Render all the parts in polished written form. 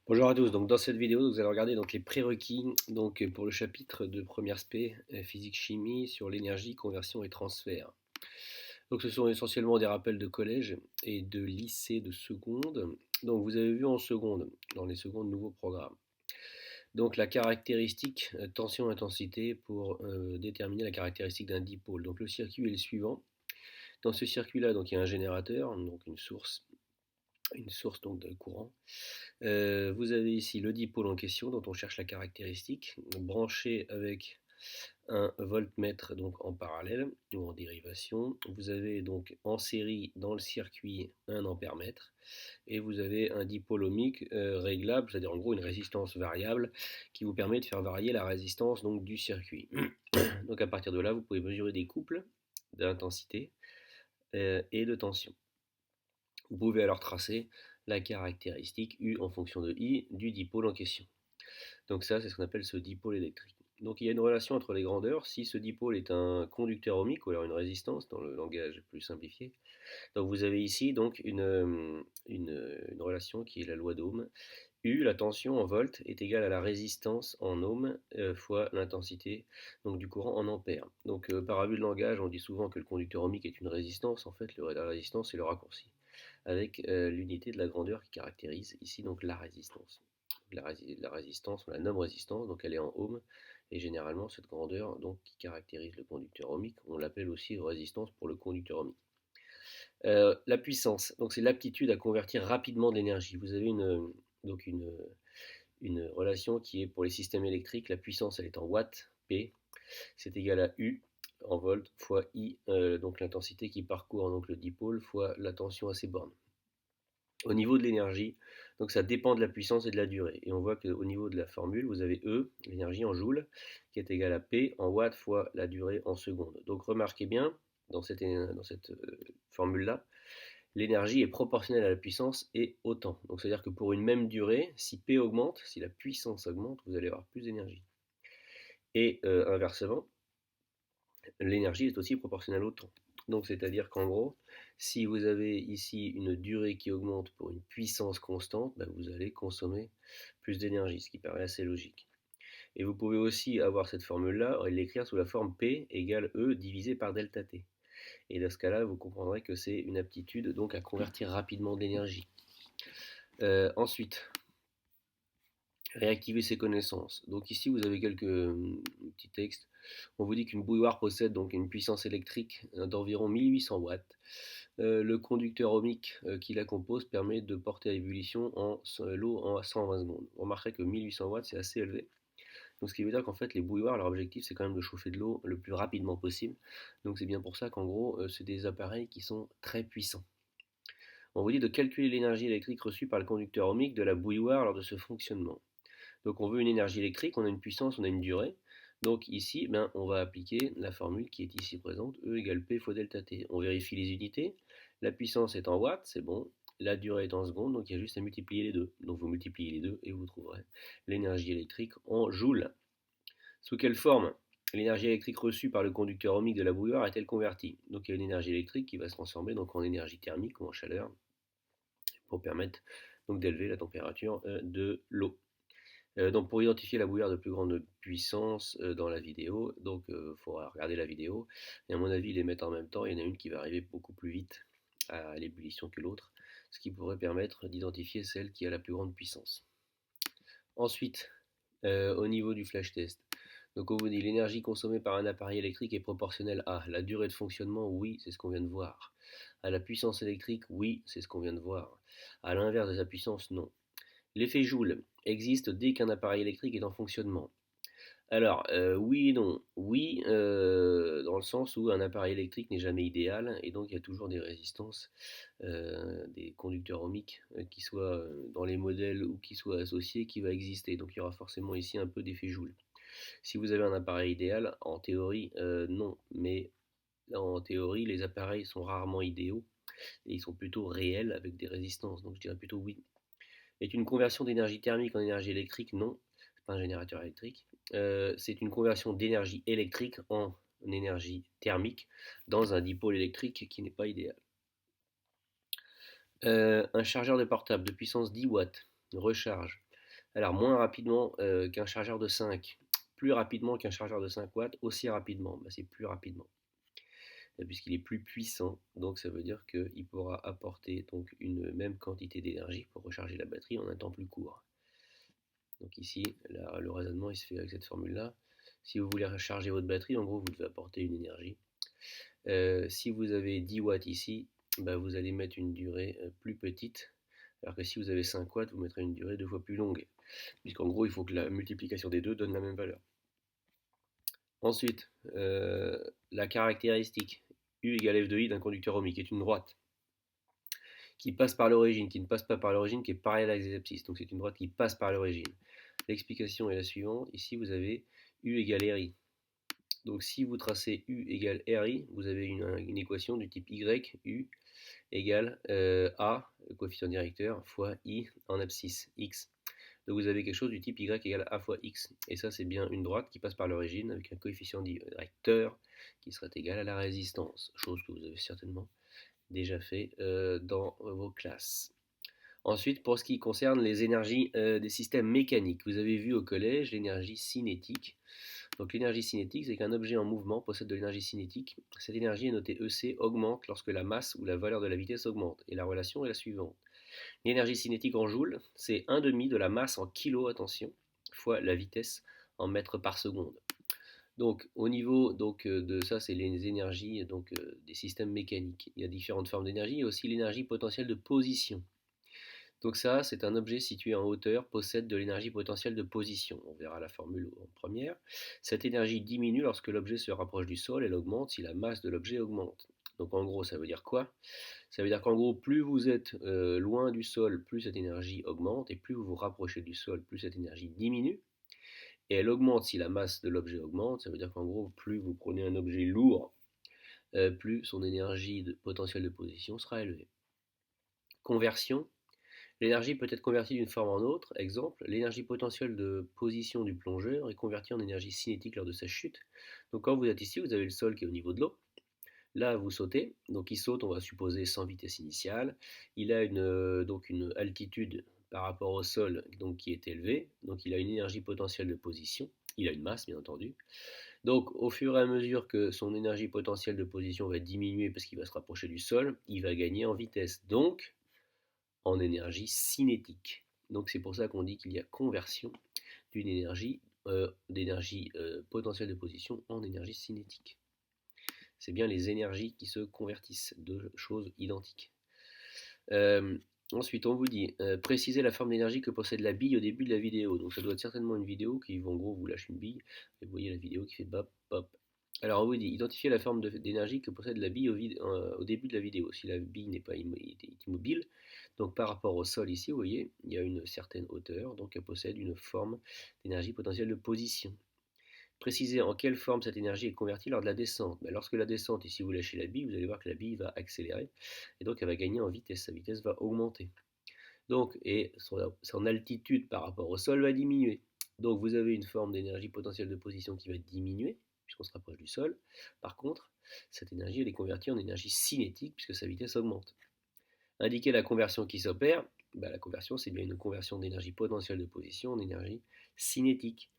Bonjour à tous, donc dans cette vidéo vous allez regarder donc les prérequis pour le chapitre de première spé physique-chimie sur l'énergie, conversion et transfert. Donc ce sont essentiellement des rappels de collège et de lycée de seconde. Donc vous avez vu en seconde, dans les secondes nouveaux programmes. Donc la caractéristique tension-intensité pour déterminer la caractéristique d'un dipôle. Donc le circuit est le suivant. Dans ce circuit-là, donc il y a un générateur, donc une source donc de courant. Vous avez ici le dipôle en question dont on cherche la caractéristique, branché avec un voltmètre donc en parallèle ou en dérivation. Vous avez donc en série dans le circuit un ampère-mètre et vous avez un dipôle ohmique réglable, c'est-à-dire en gros une résistance variable qui vous permet de faire varier la résistance donc, du circuit. Donc à partir de là, vous pouvez mesurer des couples d'intensité et de tension. Vous pouvez alors tracer la caractéristique U en fonction de I du dipôle en question. Donc ça, c'est ce qu'on appelle ce dipôle électrique. Donc il y a une relation entre les grandeurs. Si ce dipôle est un conducteur ohmique, ou alors une résistance dans le langage plus simplifié, donc vous avez ici donc une relation qui est la loi d'Ohm. U, la tension en volts, est égale à la résistance en ohms fois l'intensité donc du courant en ampères. Donc par abus de langage, on dit souvent que le conducteur ohmique est une résistance. En fait, la résistance, c'est le raccourci avec l'unité de la grandeur qui caractérise ici donc la résistance. La résistance, on la nomme résistance, donc elle est en ohms, et généralement cette grandeur donc, qui caractérise le conducteur ohmique, on l'appelle aussi résistance pour le conducteur ohmique. La puissance, donc c'est l'aptitude à convertir rapidement de l'énergie. Vous avez donc une relation qui est pour les systèmes électriques, la puissance elle est en watts, P, c'est égal à U en volts fois I, donc l'intensité qui parcourt donc le dipôle fois la tension à ses bornes. Au niveau de l'énergie, donc ça dépend de la puissance et de la durée. Et on voit qu'au niveau de la formule, vous avez E, l'énergie en joules, qui est égale à P en watts fois la durée en secondes. Donc remarquez bien, dans cette formule-là, l'énergie est proportionnelle à la puissance et autant. Donc c'est-à-dire que pour une même durée, si P augmente, si la puissance augmente, vous allez avoir plus d'énergie. Et inversement, l'énergie est aussi proportionnelle au temps. Donc c'est-à-dire qu'en gros, si vous avez ici une durée qui augmente pour une puissance constante, ben, vous allez consommer plus d'énergie, ce qui paraît assez logique. Et vous pouvez aussi avoir cette formule-là et l'écrire sous la forme P égale E divisé par delta T. Et dans ce cas-là, vous comprendrez que c'est une aptitude donc à convertir rapidement de l'énergie. Ensuite, réactiver ses connaissances. Donc ici, vous avez quelques petits textes. On vous dit qu'une bouilloire possède donc une puissance électrique d'environ 1800 watts. Le conducteur ohmique qui la compose permet de porter à ébullition l'eau en 120 secondes. Vous remarquerez que 1800 watts, c'est assez élevé. Donc, ce qui veut dire qu'en fait, les bouilloires, leur objectif, c'est quand même de chauffer de l'eau le plus rapidement possible. Donc, c'est bien pour ça qu'en gros, c'est des appareils qui sont très puissants. On vous dit de calculer l'énergie électrique reçue par le conducteur ohmique de la bouilloire lors de ce fonctionnement. Donc on veut une énergie électrique, on a une puissance, on a une durée. Donc ici, ben, on va appliquer la formule qui est ici présente, E égale P fois delta T. On vérifie les unités. La puissance est en watts, c'est bon. La durée est en secondes, donc il y a juste à multiplier les deux. Donc vous multipliez les deux et vous trouverez l'énergie électrique en joules. Sous quelle forme l'énergie électrique reçue par le conducteur ohmique de la bouilloire est-elle convertie? Donc il y a une énergie électrique qui va se transformer donc, en énergie thermique ou en chaleur pour permettre donc d'élever la température de l'eau. Donc pour identifier la bouilloire de plus grande puissance dans la vidéo, donc il faudra regarder la vidéo. Et à mon avis, les mettre en même temps, il y en a une qui va arriver beaucoup plus vite à l'ébullition que l'autre, ce qui pourrait permettre d'identifier celle qui a la plus grande puissance. Ensuite, au niveau du flash test, donc on vous dit l'énergie consommée par un appareil électrique est proportionnelle à la durée de fonctionnement, oui, c'est ce qu'on vient de voir. À la puissance électrique, oui, c'est ce qu'on vient de voir. À l'inverse de sa puissance, non. L'effet Joule existe dès qu'un appareil électrique est en fonctionnement. Alors, oui et non. Oui, dans le sens où un appareil électrique n'est jamais idéal, et donc il y a toujours des résistances, des conducteurs ohmiques, qui soient dans les modèles ou qui soient associés, qui va exister. Donc il y aura forcément ici un peu d'effet Joule. Si vous avez un appareil idéal, en théorie, non. Mais en théorie, les appareils sont rarement idéaux, et ils sont plutôt réels avec des résistances. Donc je dirais plutôt oui. Est une conversion d'énergie thermique en énergie électrique? Non, c'est pas un générateur électrique. C'est une conversion d'énergie électrique en énergie thermique dans un dipôle électrique qui n'est pas idéal. Un chargeur de portable de puissance 10 watts recharge Alors moins rapidement qu'un chargeur de 5, plus rapidement qu'un chargeur de 5 watts, aussi rapidement, bah, c'est plus rapidement, puisqu'il est plus puissant, donc ça veut dire qu'il pourra apporter donc une même quantité d'énergie pour recharger la batterie en un temps plus court. Donc ici, là, le raisonnement il se fait avec cette formule-là. Si vous voulez recharger votre batterie, en gros, vous devez apporter une énergie. Si vous avez 10 watts ici, bah, vous allez mettre une durée plus petite, alors que si vous avez 5 watts, vous mettrez une durée 2 fois plus longue, puisqu'en gros, il faut que la multiplication des deux donne la même valeur. Ensuite, la caractéristique U égale F de I d'un conducteur ohmique est une droite qui passe par l'origine, qui ne passe pas par l'origine, qui est parallèle à les abscisses. Donc c'est une droite qui passe par l'origine. L'explication est la suivante. Ici, vous avez U égale RI. Donc si vous tracez U égale RI, vous avez une équation du type Y, U égale A, le coefficient directeur, fois I en abscisse, X. Donc vous avez quelque chose du type Y égale A fois X. Et ça, c'est bien une droite qui passe par l'origine avec un coefficient directeur qui serait égal à la résistance. Chose que vous avez certainement déjà fait dans vos classes. Ensuite, pour ce qui concerne les énergies des systèmes mécaniques, vous avez vu au collège l'énergie cinétique. Donc l'énergie cinétique, c'est qu'un objet en mouvement possède de l'énergie cinétique. Cette énergie est notée EC, augmente lorsque la masse ou la valeur de la vitesse augmente. Et la relation est la suivante. L'énergie cinétique en joules, c'est 1/2 de la masse en kilos, attention, fois la vitesse en mètres par seconde. Donc au niveau de ça, c'est les énergies des systèmes mécaniques. Il y a différentes formes d'énergie. Il y a aussi l'énergie potentielle de position. Donc ça, c'est un objet situé en hauteur, possède de l'énergie potentielle de position. On verra la formule en première. Cette énergie diminue lorsque l'objet se rapproche du sol, elle augmente si la masse de l'objet augmente. Donc en gros, ça veut dire quoi? Ça veut dire qu'en gros, plus vous êtes loin du sol, plus cette énergie augmente, et plus vous vous rapprochez du sol, plus cette énergie diminue. Et elle augmente si la masse de l'objet augmente. Ça veut dire qu'en gros, plus vous prenez un objet lourd, plus son énergie potentielle de position sera élevée. Conversion. L'énergie peut être convertie d'une forme en autre. Exemple, l'énergie potentielle de position du plongeur est convertie en énergie cinétique lors de sa chute. Donc quand vous êtes ici, vous avez le sol qui est au niveau de l'eau. Là, vous sautez. Donc il saute, on va supposer, sans vitesse initiale. Il a une altitude par rapport au sol donc, qui est élevée. Donc il a une énergie potentielle de position. Il a une masse, bien entendu. Donc au fur et à mesure que son énergie potentielle de position va diminuer parce qu'il va se rapprocher du sol, il va gagner en vitesse. Donc en énergie cinétique. Donc c'est pour ça qu'on dit qu'il y a conversion d'une énergie d'énergie potentielle de position en énergie cinétique. C'est bien les énergies qui se convertissent, deux choses identiques. Ensuite, on vous dit préciser la forme d'énergie que possède la bille au début de la vidéo. Donc ça doit être certainement une vidéo qui, en gros, vous lâche une bille et vous voyez la vidéo qui fait bop, bop. Alors on vous dit identifier la forme d'énergie que possède la bille au début de la vidéo. Si la bille n'est pas immobile, donc par rapport au sol ici, vous voyez, il y a une certaine hauteur, donc elle possède une forme d'énergie potentielle de position. Préciser en quelle forme cette énergie est convertie lors de la descente. Ben, lorsque la descente, ici vous lâchez la bille, vous allez voir que la bille va accélérer, et donc elle va gagner en vitesse, sa vitesse va augmenter. Donc, et son altitude par rapport au sol va diminuer. Donc vous avez une forme d'énergie potentielle de position qui va diminuer, puisqu'on se rapproche du sol. Par contre, cette énergie elle est convertie en énergie cinétique, puisque sa vitesse augmente. Indiquer la conversion qui s'opère, ben, la conversion c'est bien une conversion d'énergie potentielle de position en énergie cinétique.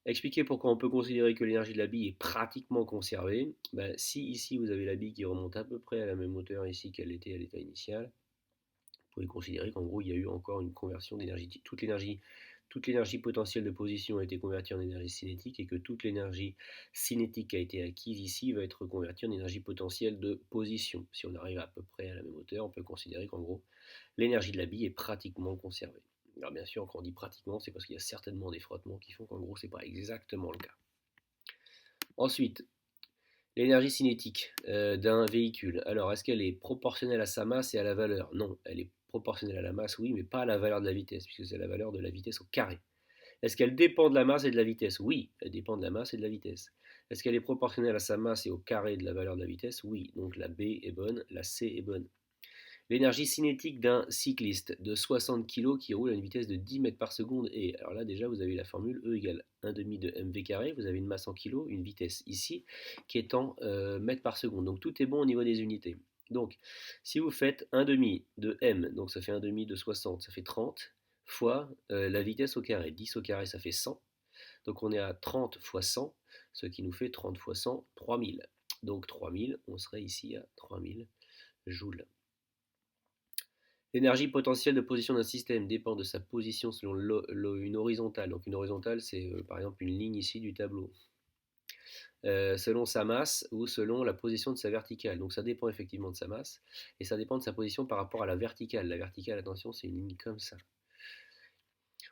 Expliquer pourquoi on peut considérer que l'énergie de la bille est pratiquement conservée. Ben, si ici vous avez la bille qui remonte à peu près à la même hauteur ici qu'elle était à l'état initial, vous pouvez considérer qu'en gros il y a eu encore une conversion d'énergie. Toute l'énergie potentielle de position a été convertie en énergie cinétique et que toute l'énergie cinétique qui a été acquise ici va être convertie en énergie potentielle de position. Si on arrive à peu près à la même hauteur, on peut considérer qu'en gros l'énergie de la bille est pratiquement conservée. Alors bien sûr, quand on dit pratiquement, c'est parce qu'il y a certainement des frottements qui font qu'en gros, c'est pas exactement le cas. Ensuite, l'énergie cinétique d'un véhicule. Alors, est-ce qu'elle est proportionnelle à sa masse et à la valeur? Non, elle est proportionnelle à la masse, oui, mais pas à la valeur de la vitesse, puisque c'est la valeur de la vitesse au carré. Est-ce qu'elle dépend de la masse et de la vitesse? Oui, elle dépend de la masse et de la vitesse. Est-ce qu'elle est proportionnelle à sa masse et au carré de la valeur de la vitesse? Oui, donc la B est bonne, la C est bonne. L'énergie cinétique d'un cycliste de 60 kg qui roule à une vitesse de 10 mètres par seconde est, alors là déjà vous avez la formule E égale 1/2 de mv carré, vous avez une masse en kg, une vitesse ici qui est en mètres par seconde, donc tout est bon au niveau des unités. Donc si vous faites 1/2 de m, donc ça fait 1/2 de 60, ça fait 30, fois la vitesse au carré. 10 au carré, ça fait 100. Donc on est à 30 fois 100, ce qui nous fait 30 fois 100, 3000. Donc 3000, on serait ici à 3000 joules. L'énergie potentielle de position d'un système dépend de sa position selon une horizontale. Donc une horizontale, c'est par exemple une ligne ici du tableau. Selon sa masse ou selon la position de sa verticale. Donc ça dépend effectivement de sa masse et ça dépend de sa position par rapport à la verticale. La verticale, attention, c'est une ligne comme ça.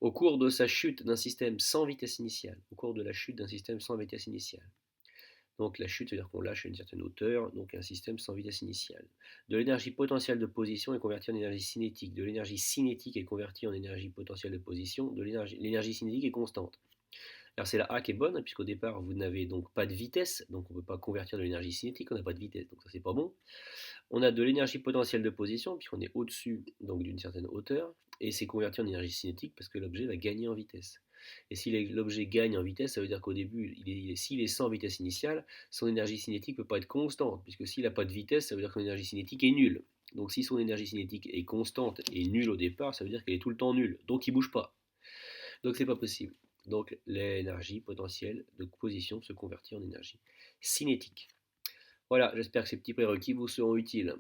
Au cours de sa chute d'un système sans vitesse initiale. Au cours de la chute d'un système sans vitesse initiale. Donc la chute, c'est-à-dire qu'on lâche à une certaine hauteur, donc un système sans vitesse initiale. De l'énergie potentielle de position est convertie en énergie cinétique. De l'énergie cinétique est convertie en énergie potentielle de position. L'énergie cinétique est constante. Alors c'est la A qui est bonne, puisqu'au départ vous n'avez donc pas de vitesse, donc on ne peut pas convertir de l'énergie cinétique, on n'a pas de vitesse, donc ça c'est pas bon. On a de l'énergie potentielle de position, puisqu'on est au-dessus donc d'une certaine hauteur, et c'est converti en énergie cinétique parce que l'objet va gagner en vitesse. Et si l'objet gagne en vitesse, ça veut dire qu'au début, s'il est sans vitesse initiale, son énergie cinétique ne peut pas être constante, puisque s'il n'a pas de vitesse, ça veut dire que son énergie cinétique est nulle. Donc si son énergie cinétique est constante et nulle au départ, ça veut dire qu'elle est tout le temps nulle, donc il ne bouge pas. Donc c'est pas possible. Donc l'énergie potentielle de position se convertit en énergie cinétique. Voilà, j'espère que ces petits prérequis vous seront utiles.